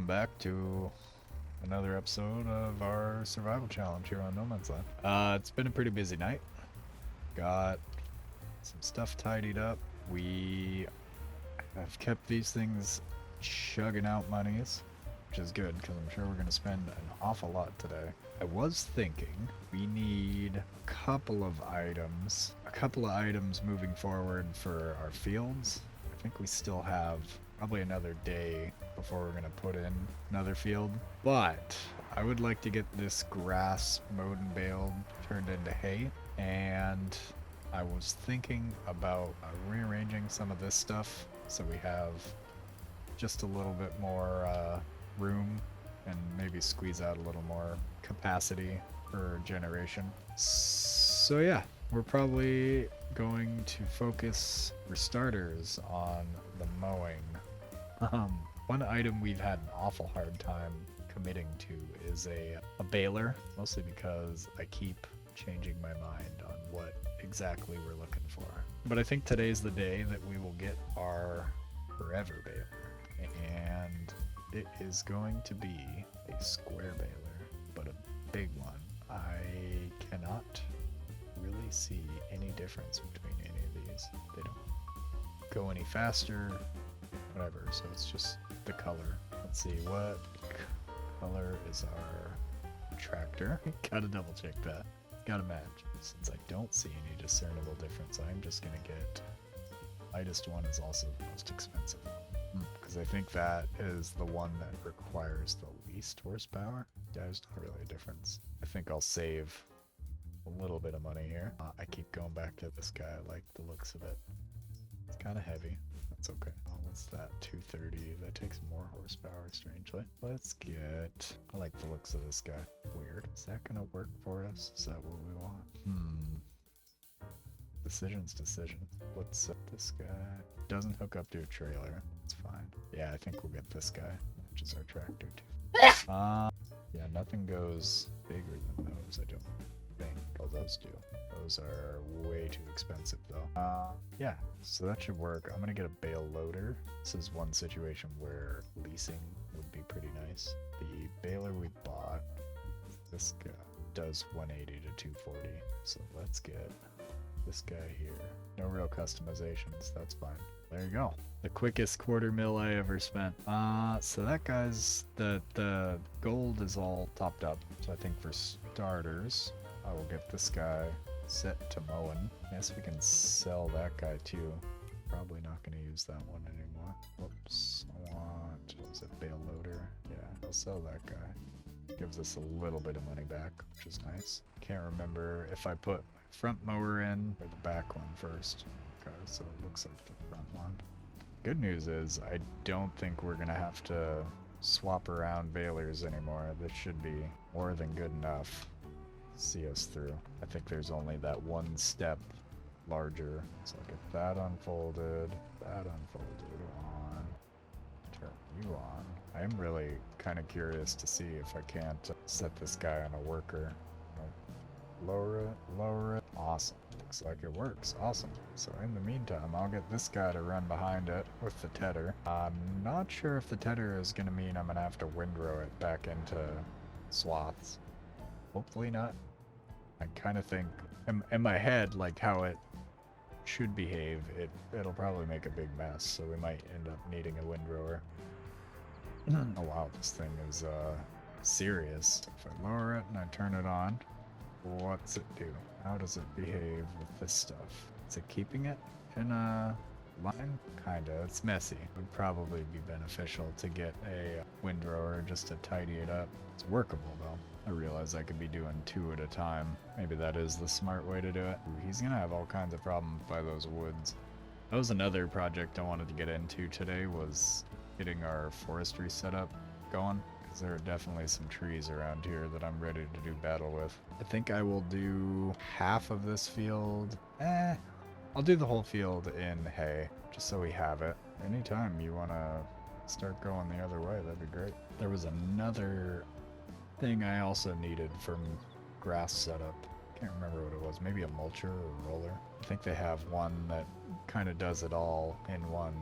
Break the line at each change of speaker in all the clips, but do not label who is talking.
welcome back to another episode of our survival challenge here on No Man's Land. It's been a pretty busy night. Got some stuff tidied up. We have kept these things chugging out monies, which is good because I'm sure we're going to spend an awful lot today. I was thinking we need a couple of items moving forward for our fields. I think we still have probably another day before we're gonna put in another field, but I would like to get this grass mowed and baled turned into hay, and I was thinking about rearranging some of this stuff so we have just a little bit more room and maybe squeeze out a little more capacity for generation. So yeah, we're probably going to focus for starters on the mowing. One item we've had an awful hard time committing to is a baler, mostly because I keep changing my mind on what exactly we're looking for. But I think today's the day that we will get our forever baler, and it is going to be a square baler, but a big one. I cannot really see any difference between any of these. They don't go any faster, whatever, so it's just the color. Let's see, what color is our tractor? Gotta double check that. Gotta match. Since I don't see any discernible difference, I'm just gonna get lightest one is also the most expensive. Because I think that is the one that requires the least horsepower. Yeah, there's not really a difference. I think I'll save a little bit of money here. I keep going back to this guy. I like the looks of it. It's kind of heavy. That's okay. Oh, what's that? 230. That takes more horsepower, strangely. Let's get... I like the looks of this guy. Weird. Is that going to work for us? Is that what we want? Decisions. Let's set this guy. Doesn't hook up to a trailer. It's fine. Yeah, I think we'll get this guy, which is our tractor too. Yeah, nothing goes bigger than those, I don't think. Oh, those do. Those are way too expensive though. Yeah, so that should work. I'm gonna get a bale loader. This is one situation where leasing would be pretty nice. The baler we bought, this guy does 180 to 240. So let's get this guy here. No real customizations, that's fine. There you go. The quickest quarter mil I ever spent. So that guy's, the gold is all topped up. So I think for starters, I will get this guy set to mowing. Yes, we can sell that guy too. Probably not going to use that one anymore. Whoops. I want, what was it, bale loader? Yeah, I'll sell that guy. Gives us a little bit of money back, which is nice. Can't remember if I put my front mower in or the back one first. Okay, so it looks like the front one. Good news is I don't think we're going to have to swap around balers anymore. This should be more than good enough to see us through. I think there's only that one step larger. So I'll get that unfolded on, turn you on. I am really kind of curious to see if I can't set this guy on a worker. Lower it. Awesome. Looks like it works. Awesome. So in the meantime, I'll get this guy to run behind it with the tedder. I'm not sure if the tedder is going to mean I'm going to have to windrow it back into swaths. Hopefully not. I kind of think, in my head, like how it should behave, it'll probably make a big mess, so we might end up needing a windrower. Oh wow, this thing is serious. If I lower it and I turn it on, what's it do? How does it behave with this stuff? Is it keeping it in a line? Kinda. It's messy. It would probably be beneficial to get a windrower just to tidy it up. It's workable though. I realize I could be doing 2 at a time. Maybe that is the smart way to do it. Ooh, he's gonna have all kinds of problems by those woods. That was another project I wanted to get into today, was getting our forestry setup going. There are definitely some trees around here that I'm ready to do battle with. I think I will do half of this field. I'll do the whole field in hay, just so we have it. Anytime you want to start going the other way, that'd be great. There was another thing I also needed from grass setup. Can't remember what it was. Maybe a mulcher or a roller. I think they have one that kind of does it all in one.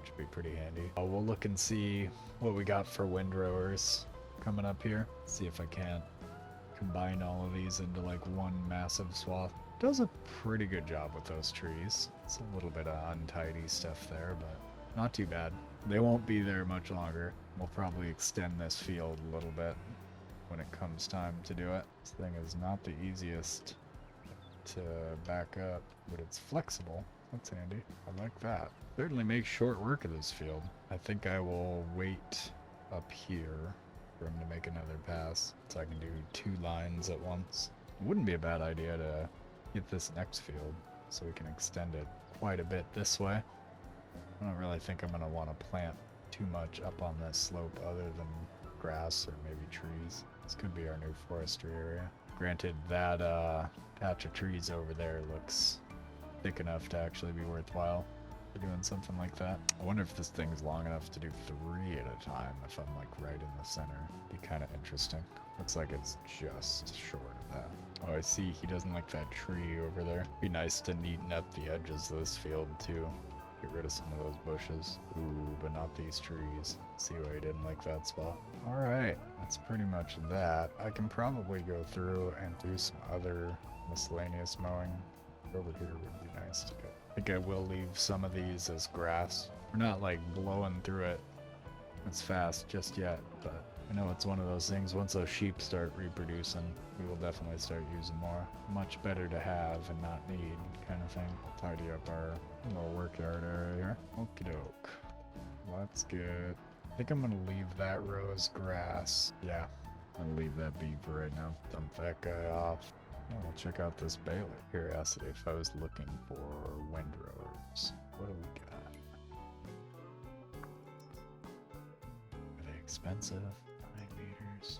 Should be pretty handy. We'll look and see what we got for windrowers coming up here. See if I can't combine all of these into like one massive swath. Does a pretty good job with those trees. It's a little bit of untidy stuff there, but not too bad. They won't be there much longer. We'll probably extend this field a little bit when it comes time to do it. This thing is not the easiest to back up, but it's flexible. That's handy. I like that. Certainly makes short work of this field. I think I will wait up here for him to make another pass so I can do 2 lines at once. It wouldn't be a bad idea to get this next field so we can extend it quite a bit this way. I don't really think I'm going to want to plant too much up on this slope other than grass or maybe trees. This could be our new forestry area. Granted, that patch of trees over there looks thick enough to actually be worthwhile for doing something like that. I wonder if this thing's long enough to do 3 at a time if I'm like right in the center. Be kind of interesting. Looks like it's just short of that. Oh, I see he doesn't like that tree over there. Be nice to neaten up the edges of this field too. Get rid of some of those bushes. Ooh, but not these trees. See why he didn't like that spot. Alright, that's pretty much that. I can probably go through and do some other miscellaneous mowing. Over here would be nice to get. I think I will leave some of these as grass. We're not like blowing through it as fast just yet, but I know it's one of those things. Once those sheep start reproducing, we will definitely start using more. Much better to have and not need kind of thing. Tidy up our little workyard area here. Okie doke. Well, that's good. I think I'm gonna leave that row as grass. Yeah, I'm gonna leave that be for right now. Dump that guy off. Oh, we'll check out this baler. Curiosity if I was looking for windrowers. What do we got? Are they expensive? 9 meters,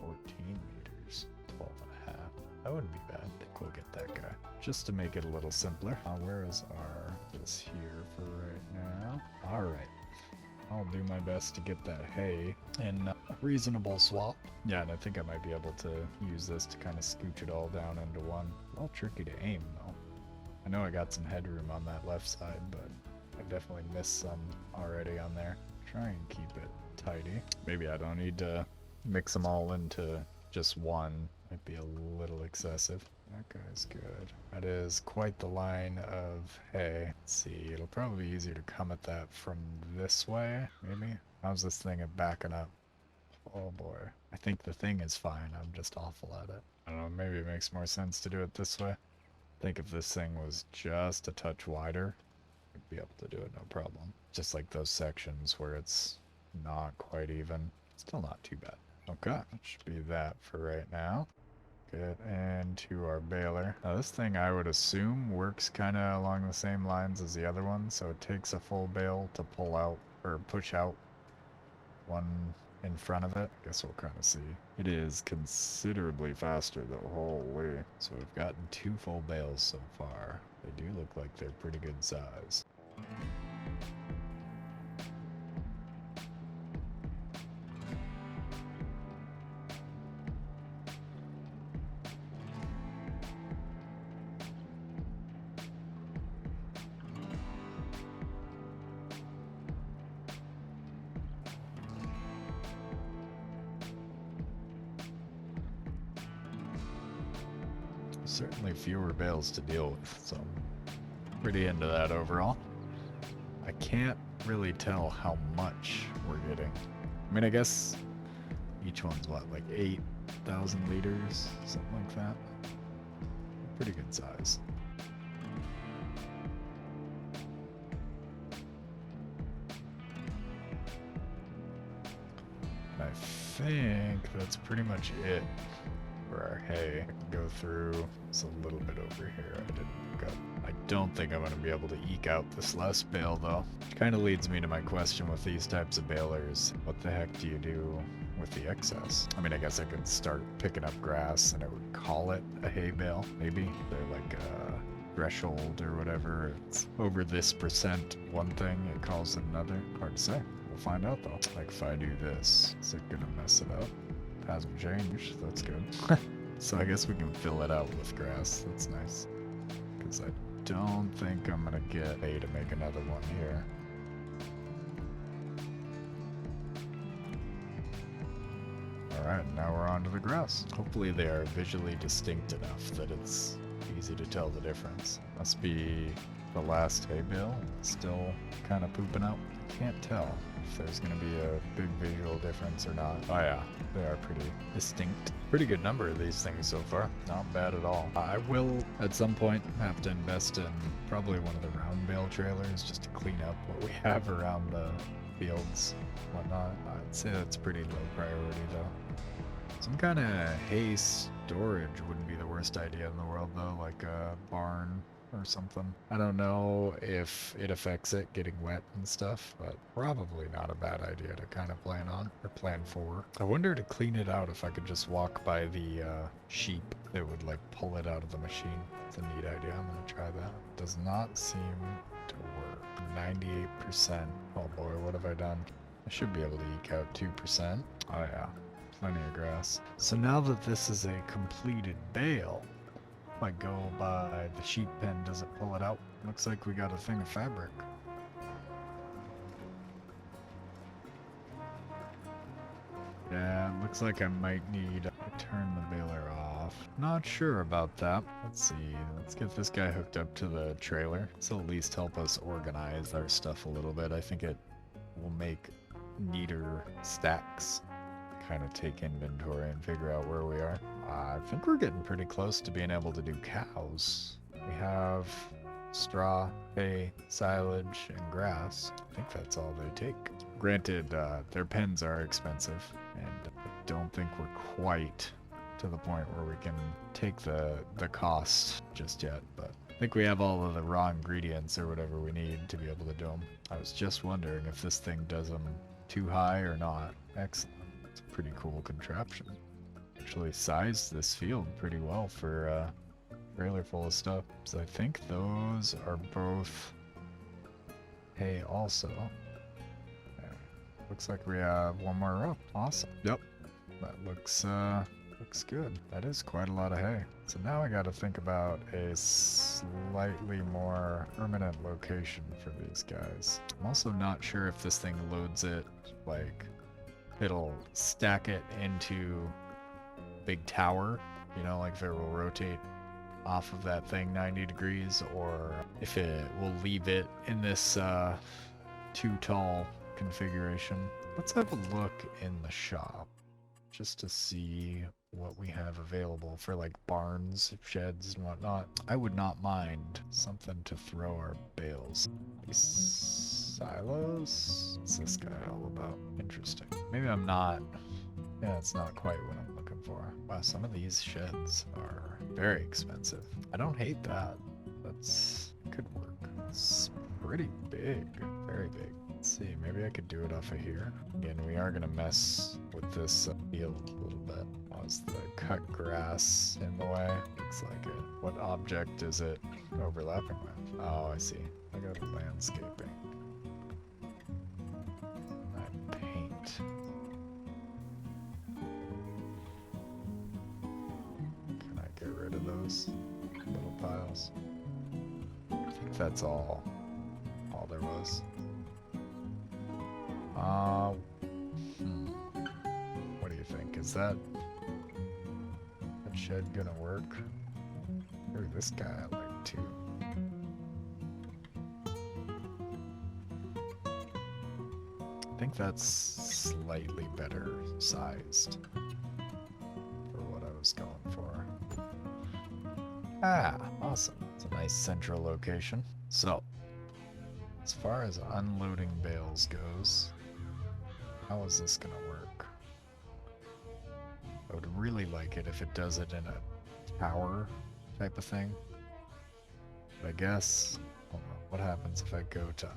14 meters, 12 and a half. That wouldn't be bad. I think we'll get that guy. Just to make it a little simpler. Where is our this here for right now? Alright. I'll do my best to get that hay in a reasonable swap. Yeah, and I think I might be able to use this to kind of scooch it all down into one. A little tricky to aim though. I know I got some headroom on that left side, but I definitely missed some already on there. Try and keep it tidy. Maybe I don't need to mix them all into just one. Might be a little excessive. That guy's good. That is quite the line of hay. Let's see, it'll probably be easier to come at that from this way, maybe? How's this thing at backing up? Oh boy. I think the thing is fine, I'm just awful at it. I don't know, maybe it makes more sense to do it this way. I think if this thing was just a touch wider, I'd be able to do it no problem. Just like those sections where it's not quite even. Still not too bad. Okay, that should be that for right now. Get into our baler. Now this thing I would assume works kind of along the same lines as the other one, so it takes a full bale to pull out or push out one in front of it. I guess we'll kind of see. It is considerably faster though, holy. So we've gotten 2 full bales so far. They do look like they're pretty good size. Certainly fewer bales to deal with, so pretty into that overall. I can't really tell how much we're getting. I mean, I guess each one's what, like 8,000 liters, something like that. Pretty good size. And I think that's pretty much it for our hay. I can go through, it's a little bit over here I didn't look up. I don't think I'm going to be able to eke out this last bale though. Which kind of leads me to my question with these types of balers. What the heck do you do with the excess? I mean, I guess I could start picking up grass and it would call it a hay bale, maybe. They're like a threshold or whatever. It's over this percent one thing, it calls it another. Hard to say. We'll find out though. Like if I do this, is it going to mess it up? Hasn't changed, that's good. So I guess we can fill it out with grass, that's nice. Because I don't think I'm gonna get hay to make another one here. Alright, now we're on to the grass. Hopefully they are visually distinct enough that it's easy to tell the difference. Must be the last hay bale still kind of pooping out. Can't tell if there's going to be a big visual difference or not. Oh yeah, they are pretty distinct. Pretty good number of these things so far. Not bad at all. I will at some point have to invest in probably one of the round bale trailers just to clean up what we have around the fields and whatnot. I'd say that's pretty low priority though. Some kind of hay storage wouldn't be the worst idea in the world though, like a barn or something. I don't know if it affects it getting wet and stuff, but probably not a bad idea to kind of plan on or plan for. I wonder to clean it out if I could just walk by the sheep that would like pull it out of the machine. It's a neat idea. I'm gonna try that. Does not seem to work. 98%. Oh boy, what have I done? I should be able to eke out 2%. Oh yeah, plenty of grass. So now that this is a completed bale, if I go by the sheep pen, does it pull it out? Looks like we got a thing of fabric. Yeah, looks like I might need to turn the baler off. Not sure about that. Let's see. Let's get this guy hooked up to the trailer. This will at least help us organize our stuff a little bit. I think it will make neater stacks. Kind of take inventory and figure out where we are. I think we're getting pretty close to being able to do cows. We have straw, hay, silage, and grass. I think that's all they take. Granted, their pens are expensive, and I don't think we're quite to the point where we can take the cost just yet, but I think we have all of the raw ingredients or whatever we need to be able to do them. I was just wondering if this thing does them too high or not. Excellent. It's a pretty cool contraption. Actually sized this field pretty well for a trailer full of stuff. So I think those are both hay also. There. Looks like we have one more row. Awesome. Yep. That looks good. That is quite a lot of hay. So now I gotta think about a slightly more permanent location for these guys. I'm also not sure if this thing loads it, like, it'll stack it into big tower, you know, like if it will rotate off of that thing 90 degrees, or if it will leave it in this too tall configuration. Let's have a look in the shop just to see what we have available for like barns, sheds, and whatnot. I would not mind something to throw our bales. These silos? What's this guy all about? Interesting. Maybe I'm not... Yeah, it's not quite what I'm looking for. Wow, some of these sheds are very expensive. I don't hate that. That's... could work. It's pretty big. Very big. Let's see, maybe I could do it off of here. Again, we are going to mess with this field a little bit. Was the cut grass in the way? Looks like it. What object is it overlapping with? Oh, I see. I got landscaping. I paint. Can I get rid of those little piles? I think that's all there was. What do you think? Is that shed gonna work? Ooh, this guy I like too. I think that's slightly better sized for what I was going for. Ah, awesome. It's a nice central location. So, as far as unloading bales goes, how is this gonna work? I would really like it if it does it in a tower type of thing. But I guess, hold on, what happens if I go to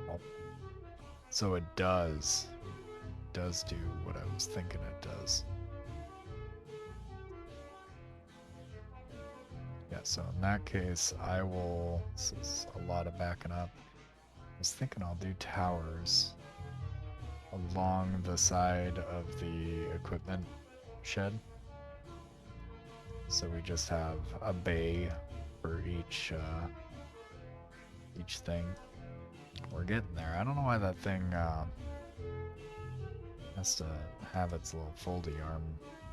oh. So it does do what I was thinking it does. Yeah, so in that case, I will, this is a lot of backing up. I was thinking I'll do towers along the side of the equipment shed. So we just have a bay for each thing. We're getting there. I don't know why that thing has to have its little foldy arm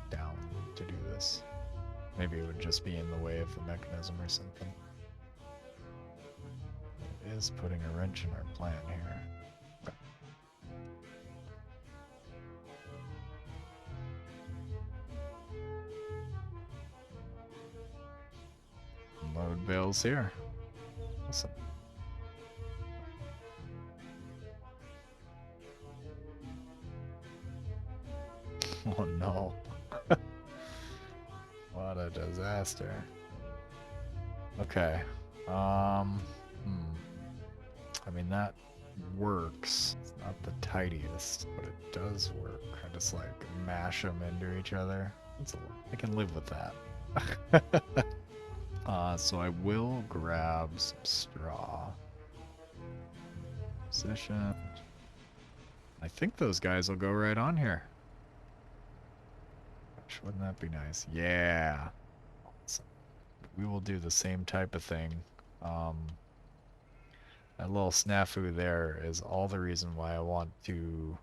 down to do this. Maybe it would just be in the way of the mechanism or something. It is putting a wrench in our plan here. Okay. Load bales here. Awesome. Oh no. What a disaster. Okay. I mean, that works. It's not the tidiest, but it does work. I just like mash them into each other. I can live with that. So I will grab some straw. Position. I think those guys will go right on here. Gosh, wouldn't that be nice? Yeah. Awesome. We will do the same type of thing. That little snafu there is all the reason why I want to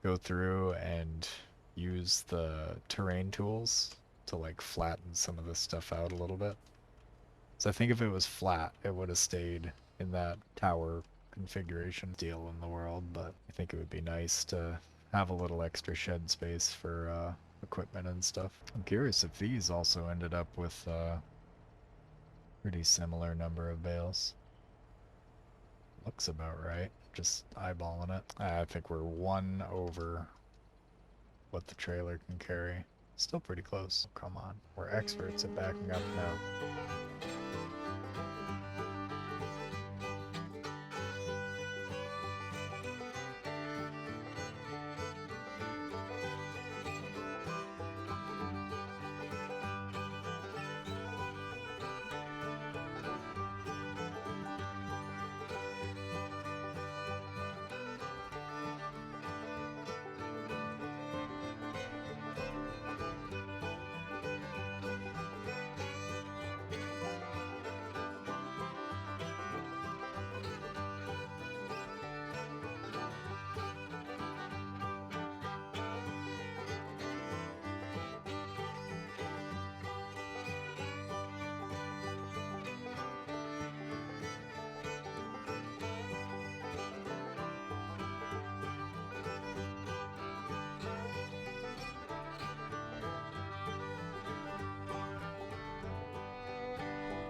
go through and use the terrain tools to like flatten some of this stuff out a little bit. So I think if it was flat, it would have stayed in that tower configuration deal in the world, but I think it would be nice to have a little extra shed space for equipment and stuff. I'm curious if these also ended up with a pretty similar number of bales. Looks about right. Just eyeballing it. I think we're one over what the trailer can carry. Still pretty close. Oh, come on. We're experts at backing up now.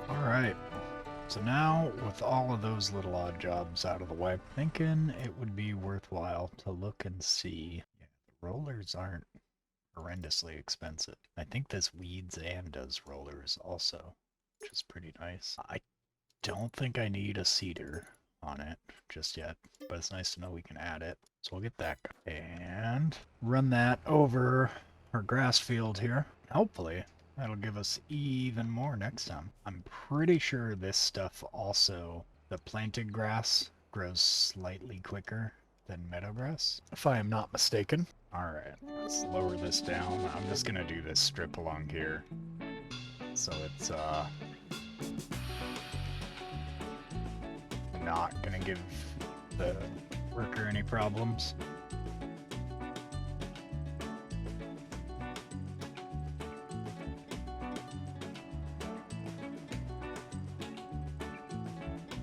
Alright, so now with all of those little odd jobs out of the way, thinking it would be worthwhile to look and see. Yeah, the rollers aren't horrendously expensive. I think this weeds and does rollers also, which is pretty nice. I don't think I need a seeder on it just yet, but it's nice to know we can add it. So we'll get that and run that over our grass field here. Hopefully that'll give us even more next time. I'm pretty sure this stuff also, the planted grass grows slightly quicker than meadow grass, if I am not mistaken. Alright, let's lower this down. I'm just gonna do this strip along here, so it's not gonna give the worker any problems.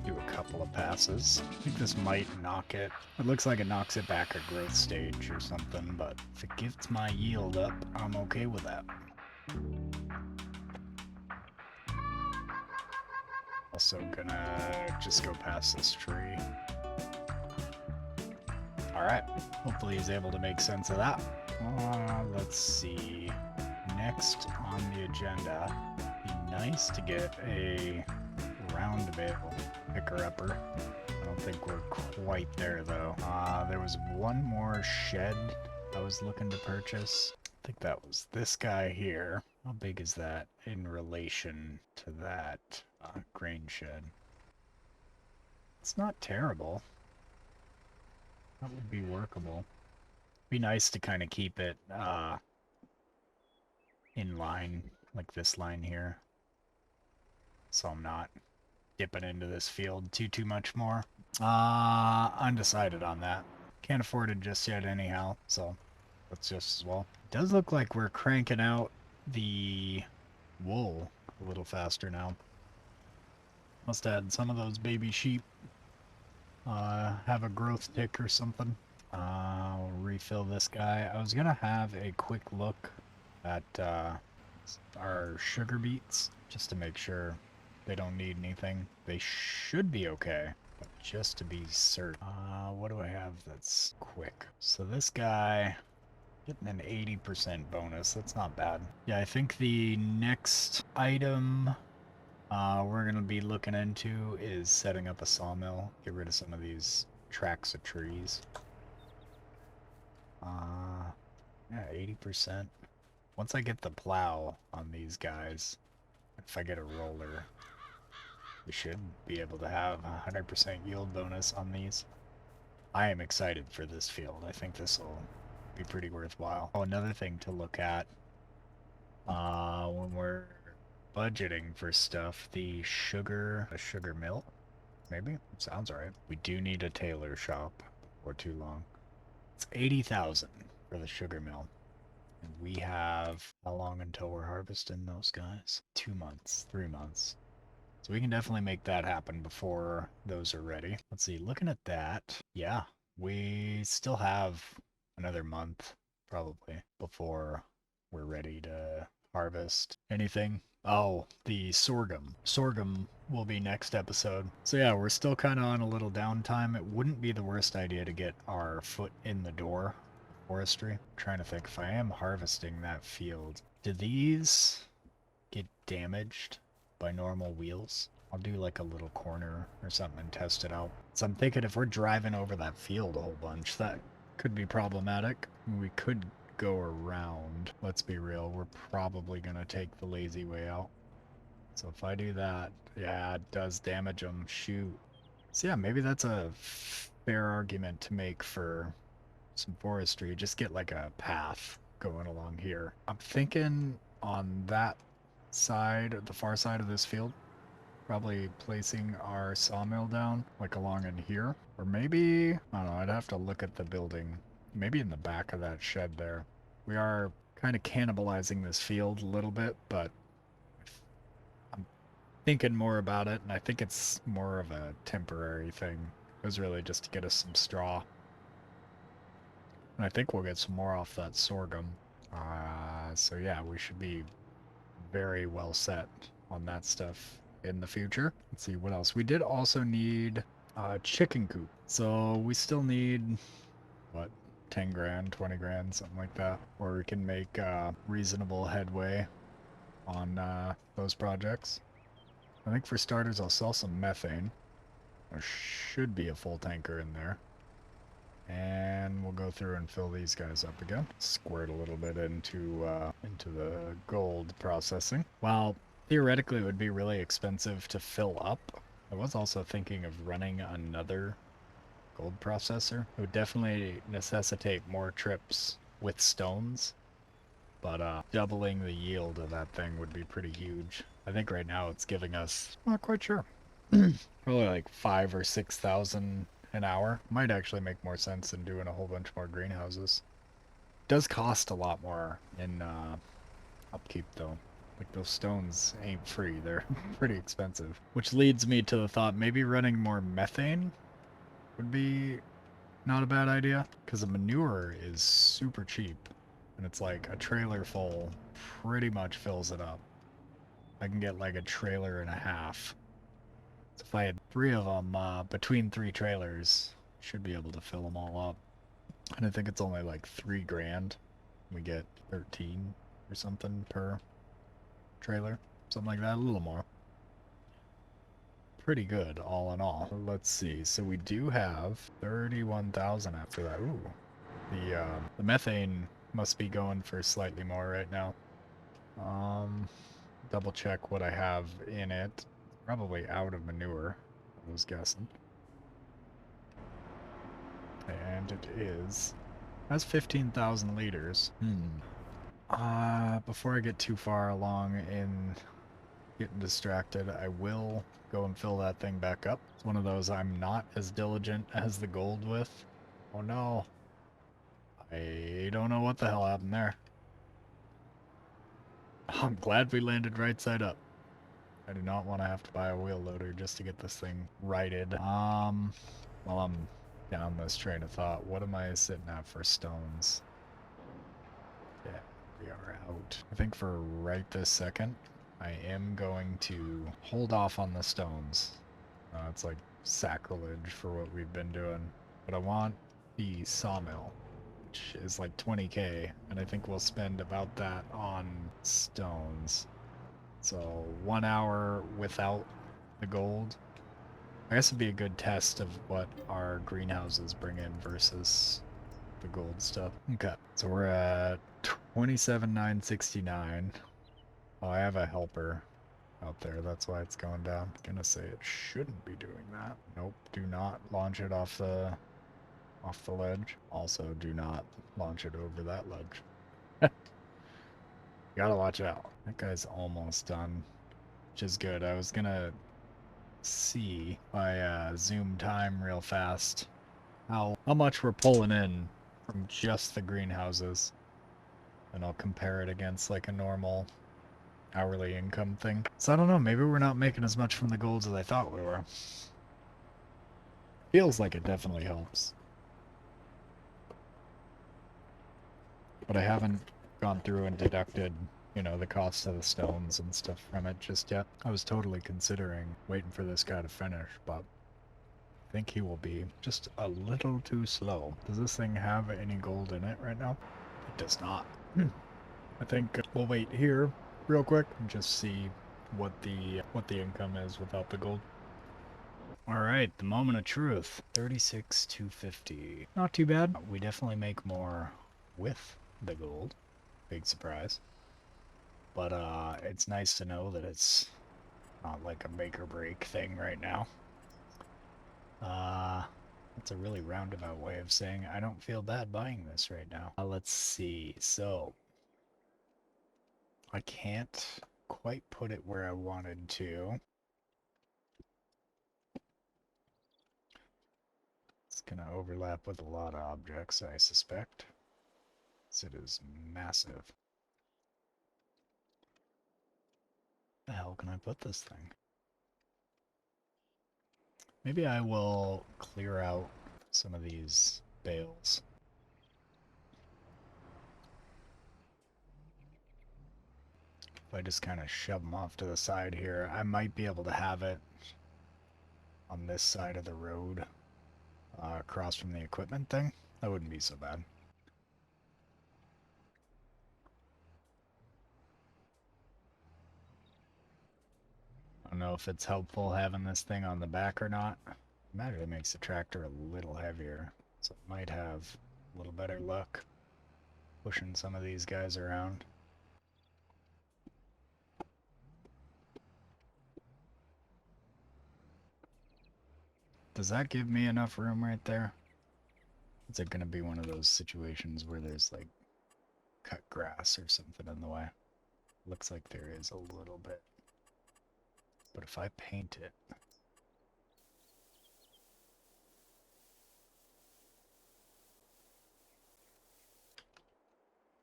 Do a couple of passes. I think this might knock it. It looks like it knocks it back a growth stage or something, but if it gets my yield up, I'm okay with that. Also gonna just go past this tree. Alright, hopefully he's able to make sense of that. Let's see. Next on the agenda, be nice to get a round bale picker-upper. I don't think we're quite there though. There was one more shed I was looking to purchase. I think that was this guy here. How big is that in relation to that grain shed? It's not terrible. That would be workable. Be nice to kind of keep it in line, like this line here, so I'm not dipping into this field too much more. Undecided on that. Can't afford it just yet anyhow, so That's just as well. It does look like we're cranking out the wool a little faster now. Must have had some of those baby sheep have a growth tick or something. I'll refill this guy. I was gonna have a quick look at our sugar beets just to make sure they don't need anything. They should be okay, but just to be certain. What do I have that's quick? So this guy getting an 80% bonus. That's not bad. Yeah, I think the next item we're going to be looking into is setting up a sawmill. Get rid of some of these tracks of trees. Yeah, 80%. Once I get the plow on these guys, if I get a roller, we should be able to have a 100% yield bonus on these. I am excited for this field. I think this will be pretty worthwhile. Oh, another thing to look at when we're budgeting for stuff, a sugar mill, maybe? Sounds right. We do need a tailor shop for too long. It's 80,000 for the sugar mill. And we have, how long until we're harvesting those guys? 2 months, 3 months. So we can definitely make that happen before those are ready. Let's see, looking at that, yeah, we still have another month, probably, before we're ready to harvest anything. Oh, the sorghum. Sorghum will be next episode. So yeah, we're still kind of on a little downtime. It wouldn't be the worst idea to get our foot in the door. Forestry. I'm trying to think, if I am harvesting that field, do these get damaged by normal wheels? I'll do like a little corner or something and test it out. So I'm thinking if we're driving over that field a whole bunch, that could be problematic. We could go around. Let's be real, we're probably going to take the lazy way out. So if I do that, yeah, it does damage them. Shoot. So yeah, maybe that's a fair argument to make for some forestry. Just get like a path going along here. I'm thinking on that side, the far side of this field, probably placing our sawmill down like along in here. Or maybe, I don't know, I'd have to look at the building. Maybe in the back of that shed there. We are kind of cannibalizing this field a little bit, but I'm thinking more about it, and I think it's more of a temporary thing. It was really just to get us some straw. And I think we'll get some more off that sorghum. So yeah, we should be very well set on that stuff in the future. Let's see what else. We did also need a chicken coop. So we still need, what, 10 grand, 20 grand, something like that. Or we can make reasonable headway on those projects. I think for starters, I'll sell some methane. There should be a full tanker in there. And we'll go through and fill these guys up again. Squirt a little bit into the gold processing. While theoretically it would be really expensive to fill up, I was also thinking of running another gold processor. It would definitely necessitate more trips with stones, but doubling the yield of that thing would be pretty huge. I think right now it's giving us, not quite sure, probably like 5,000 or 6,000 an hour. Might actually make more sense than doing a whole bunch more greenhouses. Does cost a lot more in upkeep though. Like those stones ain't free, they're pretty expensive. Which leads me to the thought maybe running more methane would be not a bad idea. Because the manure is super cheap. And it's like a trailer full pretty much fills it up. I can get like a trailer and a half. So if I had 3 of them, between 3 trailers, should be able to fill them all up. And I think it's only like 3 grand. We get 13 or something per trailer. Something like that, a little more. Pretty good, all in all. Let's see, so we do have 31,000 after that. Ooh. The methane must be going for slightly more right now. Double check what I have in it. Probably out of manure, I was guessing. And it is. That's 15,000 liters. Before I get too far along in getting distracted, I will go and fill that thing back up. It's one of those I'm not as diligent as the gold with. Oh no. I you don't know what the hell happened there. I'm glad we landed right side up. I do not want to have to buy a wheel loader just to get this thing righted. While I'm down this train of thought, what am I sitting at for stones? Yeah, we are out. I think for right this second, I am going to hold off on the stones. It's like sacrilege for what we've been doing. But I want the sawmill, which is like 20k, and I think we'll spend about that on stones. So 1 hour without the gold. I guess it'd be a good test of what our greenhouses bring in versus the gold stuff. Okay, so we're at 27,969. Oh, I have a helper out there. That's why it's going down. I'm gonna say it shouldn't be doing that. Nope, do not launch it off the ledge. Also, do not launch it over that ledge. You gotta watch out. That guy's almost done, which is good. I was gonna see by zoom time real fast how much we're pulling in from just the greenhouses, and I'll compare it against like a normal hourly income thing. So I don't know, maybe we're not making as much from the golds as I thought we were. Feels like it definitely helps. But I haven't gone through and deducted, you know, the cost of the stones and stuff from it just yet. I was totally considering waiting for this guy to finish, but I think he will be just a little too slow. Does this thing have any gold in it right now? It does not. I think we'll wait here real quick and just see what the income is without the gold. All right, the moment of truth. 36,250. Not too bad. We definitely make more with the gold. Big surprise. But it's nice to know that it's not like a make or break thing right now. That's a really roundabout way of saying I don't feel bad buying this right now. Let's see. So I can't quite put it where I wanted to. It's gonna overlap with a lot of objects, I suspect. It is massive. The hell can I put this thing? Maybe I will clear out some of these bales. If I just kind of shove them off to the side here, I might be able to have it on this side of the road, across from the equipment thing. That wouldn't be so bad. I don't know if it's helpful having this thing on the back or not. I imagine it makes the tractor a little heavier, so it might have a little better luck pushing some of these guys around. Does that give me enough room right there? Is it going to be one of those situations where there's like cut grass or something in the way? Looks like there is a little bit. But if I paint it...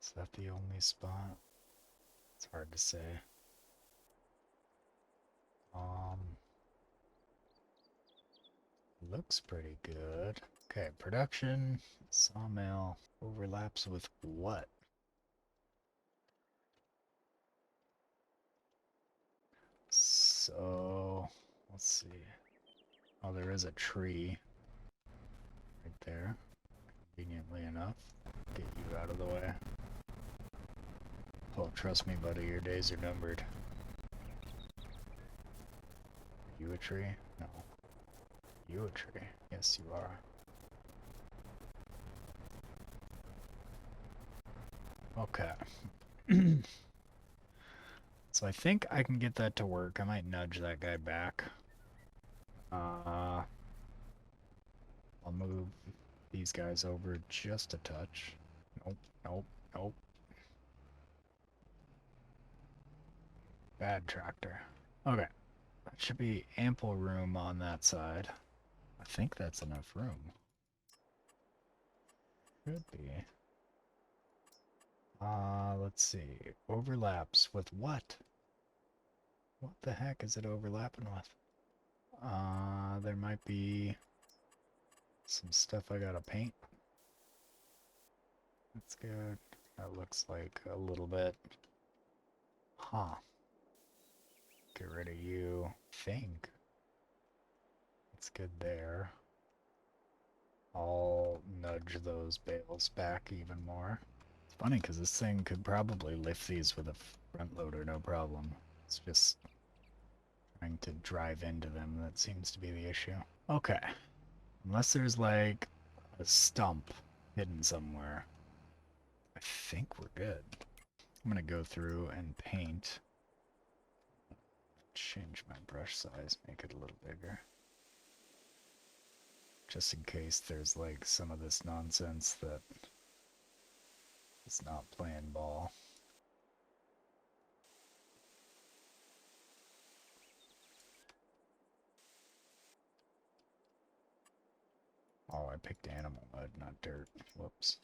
Is that the only spot? It's hard to say. Looks pretty good. Okay, production, sawmill, overlaps with what? So, let's see. Oh, there is a tree right there. Conveniently enough. Get you out of the way. Oh, trust me, buddy, your days are numbered. Are you a tree? No. You a tree? Yes, you are. Okay. So I think I can get that to work. I might nudge that guy back. I'll move these guys over just a touch. Nope, nope, nope. Bad tractor. Okay. That should be ample room on that side. I think that's enough room. Should be. Let's see. Overlaps with what? What the heck is it overlapping with? There might be some stuff I gotta paint. That's good. That looks like a little bit. Huh. Get rid of you. Think. That's good there. I'll nudge those bales back even more. It's funny because this thing could probably lift these with a front loader, no problem. It's just trying to drive into them that seems to be the issue. Okay. Unless there's like a stump hidden somewhere, I think we're good. I'm gonna go through and paint. Change my brush size, make it a little bigger. Just in case there's like some of this nonsense that is not playing ball. Oh, I picked animal mud, not dirt. Whoops.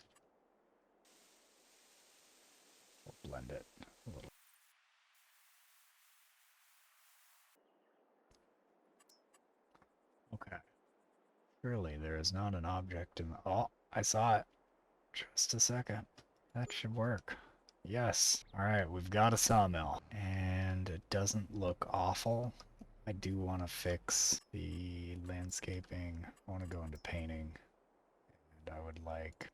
We'll blend it a little. Okay. Surely there is not an object in the... Oh, I saw it. Just a second. That should work. Yes. Alright, we've got a sawmill. And it doesn't look awful. I do want to fix the landscaping. I want to go into painting. And I would like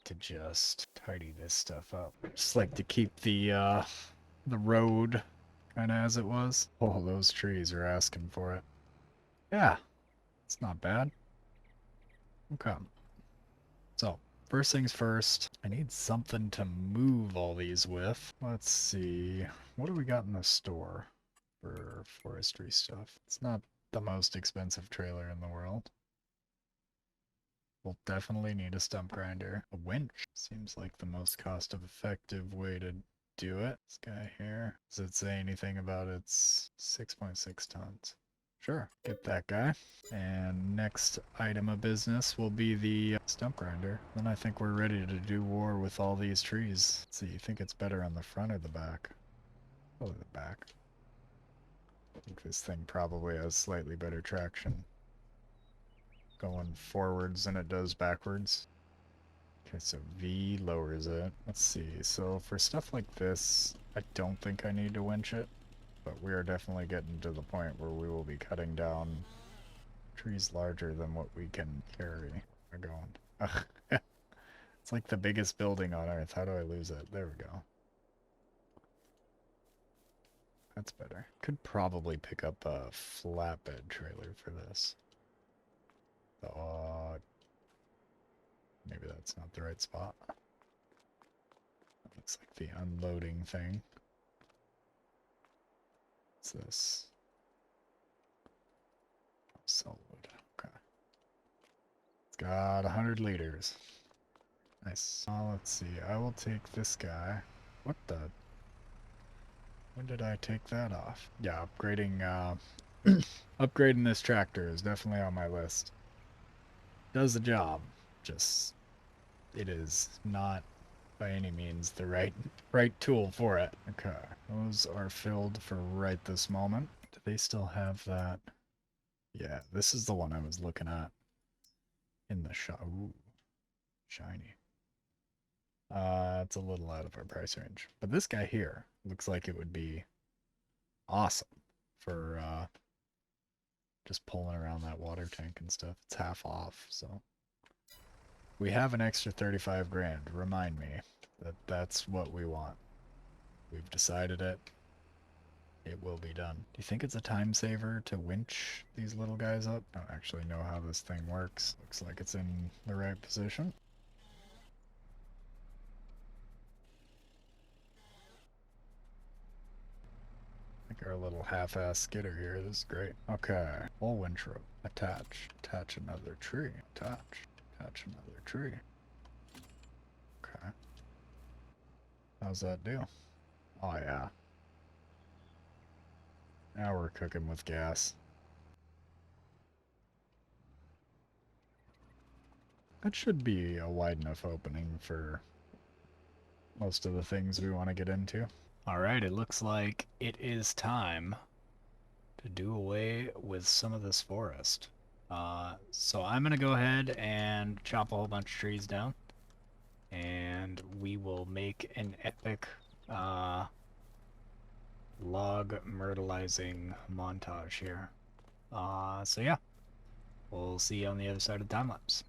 to just tidy this stuff up. Just like to keep the road kind of as it was. Oh, those trees are asking for it. Yeah, it's not bad. Okay. So, first things first, I need something to move all these with. Let's see. What do we got in the store for forestry stuff? It's not the most expensive trailer in the world. We'll definitely need a stump grinder. A winch seems like the most cost-effective way to do it. This guy here. Does it say anything about its 6.6 tons? Sure, get that guy. And next item of business will be the stump grinder. Then I think we're ready to do war with all these trees. Let's see, you think it's better on the front or the back? Probably the back. I think this thing probably has slightly better traction going forwards than it does backwards. Okay, so V lowers it. Let's see, so for stuff like this, I don't think I need to winch it, but we are definitely getting to the point where we will be cutting down trees larger than what we can carry. We're going. Ugh. It's like the biggest building on Earth. How do I lose it? There we go. That's better. Could probably pick up a flatbed trailer for this. Maybe that's not the right spot. That looks like the unloading thing. What's this? Solid. Okay. It's got 100 liters. Nice. Let's see. I will take this guy. What the? When did I take that off? Yeah, upgrading this tractor is definitely on my list. Does the job. Just, it is not by any means the right tool for it. Okay, those are filled for right this moment. Do they still have that? Yeah, this is the one I was looking at in the shop. Ooh, shiny. It's a little out of our price range. But this guy here looks like it would be awesome for just pulling around that water tank and stuff. It's half off, so. We have an extra 35 grand. Remind me that that's what we want. We've decided it. It will be done. Do you think it's a time saver to winch these little guys up? I don't actually know how this thing works. Looks like it's in the right position. I think our little half-ass skidder here, this is great. Okay, full winch rope. Attach. Attach another tree. Attach. Attach another tree. Okay. How's that do? Oh yeah. Now we're cooking with gas. That should be a wide enough opening for most of the things we want to get into. Alright, it looks like it is time to do away with some of this forest. So I'm gonna go ahead and chop a whole bunch of trees down, and we will make an epic log myrtleizing montage here. So yeah, we'll see you on the other side of the time lapse.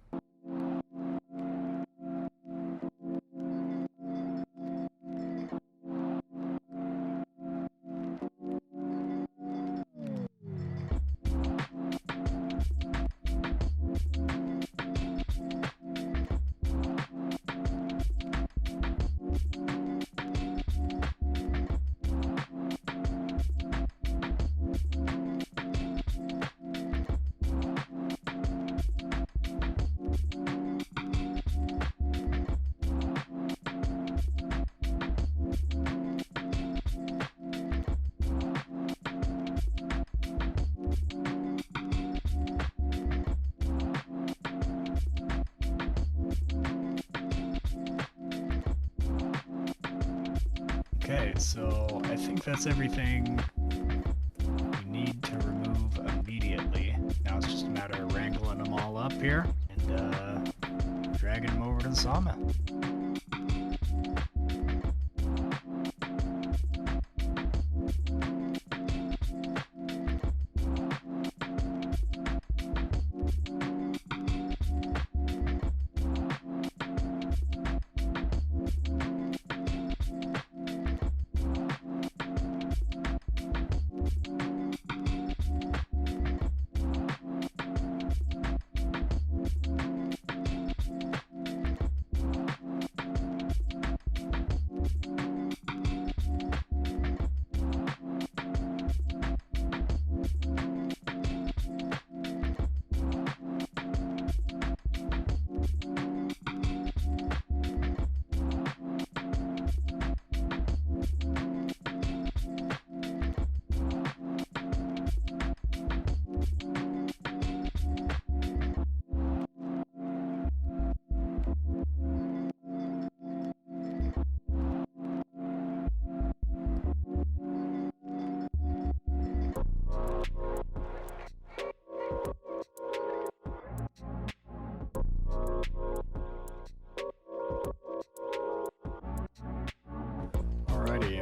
Okay, so I think that's everything we need to remove immediately. Now it's just a matter of wrangling them all up here and dragging them over to the sawmill.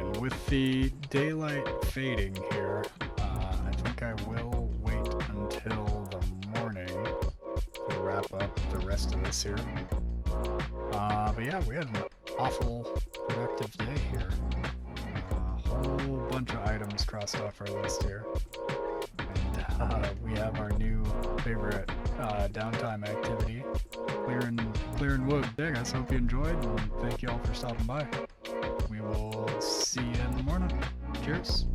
And with the daylight fading here, I think I will wait until the morning to wrap up the rest of this here. But yeah, we had an awful productive day here. A whole bunch of items crossed off our list here. And we have our new favorite downtime activity, clearing wood. I guys hope you enjoyed, and thank you all for stopping by. We will see you in the morning. Cheers.